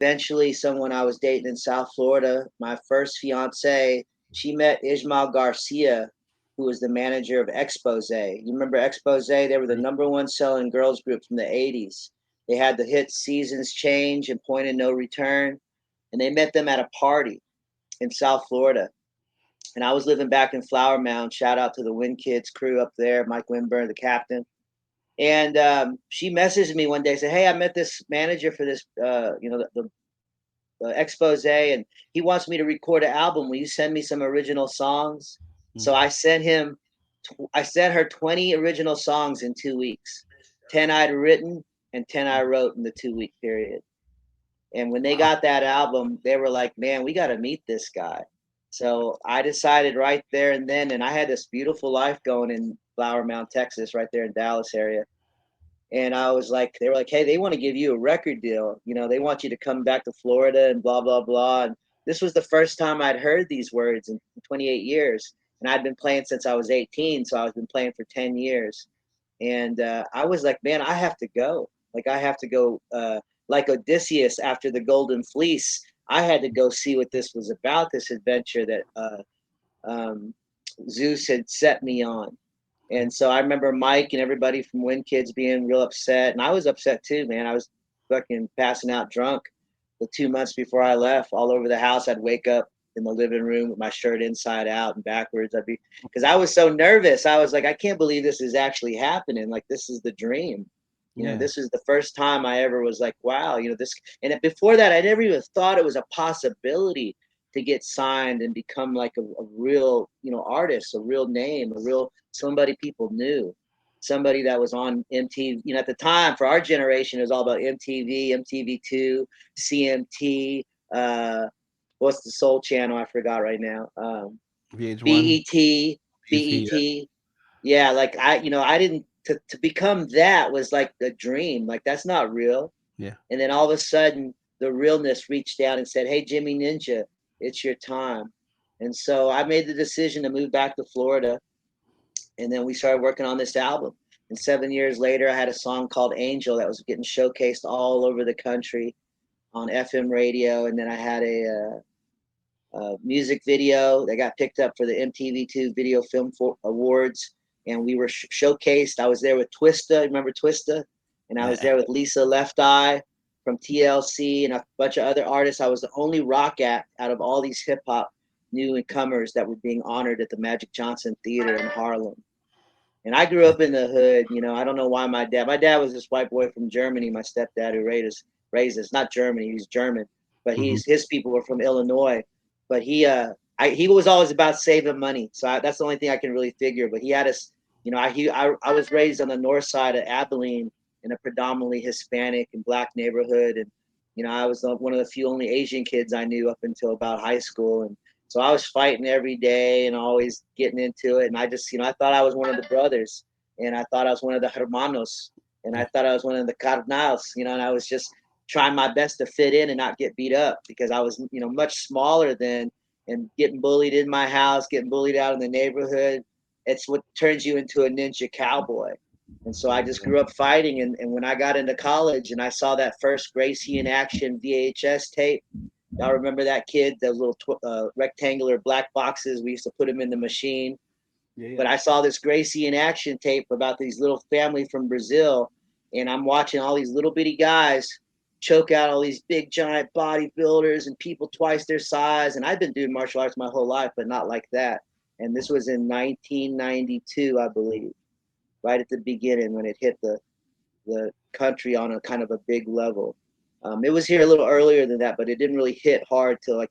eventually someone I was dating in South Florida, my first fiance, she met Ismael Garcia, who was the manager of Expose. You remember Expose? They were the #1 selling girls group from the 80s. They had the hit Seasons Change and Point of No Return. And they met them at a party in South Florida. And I was living back in Flower Mound. Shout out to the Win Kids crew up there, Mike Winburn, the captain. And she messaged me one day, said, "Hey, I met this manager for this, the expose, and he wants me to record an album. Will you send me some original songs?" So I sent her 20 original songs in 2 weeks. 10 I'd written and 10 I wrote in the 2 week period. And when they got that album, they were like, "Man, we got to meet this guy." So I decided right there and then, and I had this beautiful life going in Flower Mound, Texas, right there in Dallas area. And I was like, they were like, "Hey, they want to give you a record deal. They want you to come back to Florida and blah, blah, blah." And this was the first time I'd heard these words in 28 years. And I'd been playing since I was 18. So I've been playing for 10 years. And I was like, "Man, I have to go. Like, I have to go, like Odysseus after the Golden Fleece. I had to go see what this was about, this adventure that um, Zeus had set me on." And so I remember Mike and everybody from Win Kids being real upset. And I was upset too, man. I was fucking passing out drunk the 2 months before I left. All over the house, I'd wake up in the living room with my shirt inside out and backwards. Because I was so nervous. I was like, I can't believe this is actually happening. Like, this is the dream. This is the first time I ever was like, wow, this. And before that, I never even thought it was a possibility to get signed and become like a real, artist, a real name, a real somebody people knew, somebody that was on MTV. At the time for our generation, it was all about MTV, MTV2, CMT. What's the Soul Channel? I forgot right now. VH1, BET, BT. BET. Yeah, like I didn't to become that was like the dream. Like, that's not real. Yeah. And then all of a sudden, the realness reached down and said, "Hey, Jimmy Ninja, it's your time." And so I made the decision to move back to Florida. And then we started working on this album. And 7 years later, I had a song called Angel that was getting showcased all over the country on FM radio. And then I had a music video that got picked up for the MTV2 Video Film Awards. And we were showcased. I was there with Twista. Remember Twista? And I was Yeah. there with Lisa Left Eye from TLC and a bunch of other artists. I was the only rock act out of all these hip hop newcomers that were being honored at the Magic Johnson Theater in Harlem. And I grew up in the hood. I don't know why my dad was this white boy from Germany. My stepdad who raised us, not Germany, he's German, but Hmm. his people were from Illinois. But he was always about saving money. So that's the only thing I can really figure. But he had us, I was raised on the north side of Abilene in a predominantly Hispanic and black neighborhood. And, I was one of the few only Asian kids I knew up until about high school. And so I was fighting every day and always getting into it. And I just, I thought I was one of the brothers, and I thought I was one of the hermanos, and I Yeah. thought I was one of the carnals, and I was just trying my best to fit in and not get beat up because I was, much smaller then, and getting bullied in my house, getting bullied out in the neighborhood. It's what turns you into a ninja cowboy. And so I just grew up fighting. And when I got into college and I saw that first Gracie in Action VHS tape, y'all remember that kid? Those little rectangular black boxes. We used to put them in the machine. Yeah. Yeah. But I saw this Gracie in Action tape about these little family from Brazil, and I'm watching all these little bitty guys choke out all these big giant bodybuilders and people twice their size. And I've been doing martial arts my whole life, but not like that. And this was in 1992, I believe, right at the beginning when it hit the country on a kind of a big level. It was here a little earlier than that, but it didn't really hit hard till like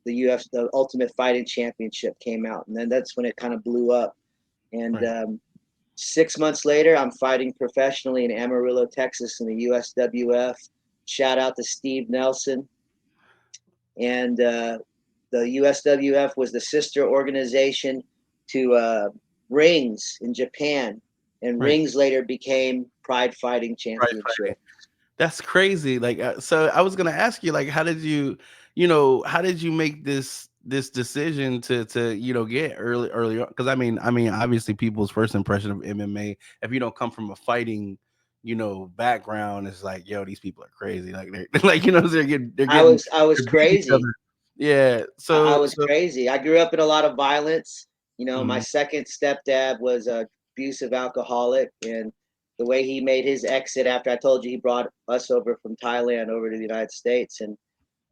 the Ultimate Fighting Championship came out, and then that's when it kind of blew up. And Right. 6 months later, I'm fighting professionally in Amarillo, Texas, in the USWF. Shout out to Steve Nelson. And the USWF was the sister organization to Rings in Japan, and Right. Rings later became Pride Fighting Right. Championship. That's crazy. Like, so I was gonna ask you, like, how did you, how did you make this decision to get early on? Because I mean, obviously, people's first impression of MMA, if you don't come from a fighting, background is like, yo, these people are crazy. Like they're like, they're I getting was I was they're beating each crazy. other. Yeah. I So was crazy. I grew up in a lot of violence. My mhm. second stepdad was a abusive alcoholic, and the way he made his exit after I told you he brought us over from Thailand over to the United States, and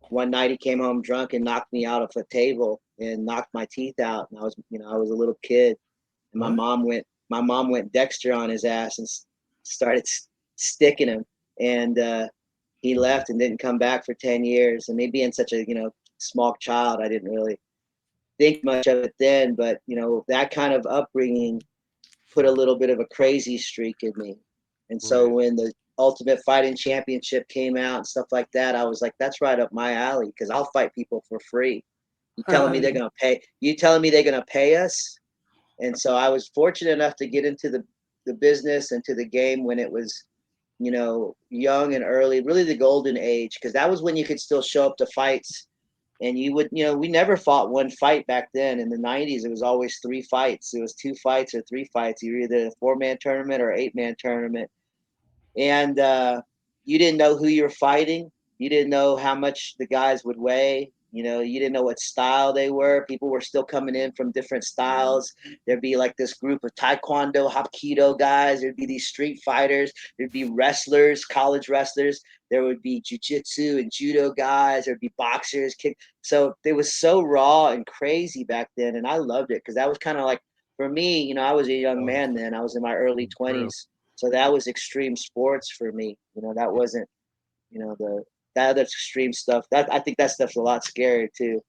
one night he came home drunk and knocked me out of a table and knocked my teeth out. And I was a little kid, and What? my mom went Dexter on his ass and started sticking him, and he left and didn't come back for 10 years. And me being such a small child, I didn't really think much of it then, but that kind of upbringing put a little bit of a crazy streak in me. And so Right. when the Ultimate Fighting Championship came out and stuff like that, I was like, that's right up my alley, because I'll fight people for free. You telling me they're gonna pay us? And so I was fortunate enough to get into the business and to the game when it was, young and early, really the golden age, because that was when you could still show up to fights. And we never fought one fight back then. In the 90s, it was always three fights. It was two fights or three fights. You were either a 4-man tournament or 8-man tournament. And you didn't know who you were fighting. You didn't know how much the guys would weigh. You didn't know what style they were. People were still coming in from different styles. There'd be like this group of taekwondo, hapkido guys. There'd be these street fighters. There'd be wrestlers, college wrestlers. There would be jujitsu and judo guys. There'd be boxers, kick. So it was so raw and crazy back then, and I loved it because that was kind of like, for me. I was a young Oh, man then. I was in my early real. 20s, so that was extreme sports for me. That wasn't, the that other extreme stuff. That I think that stuff's a lot scarier too.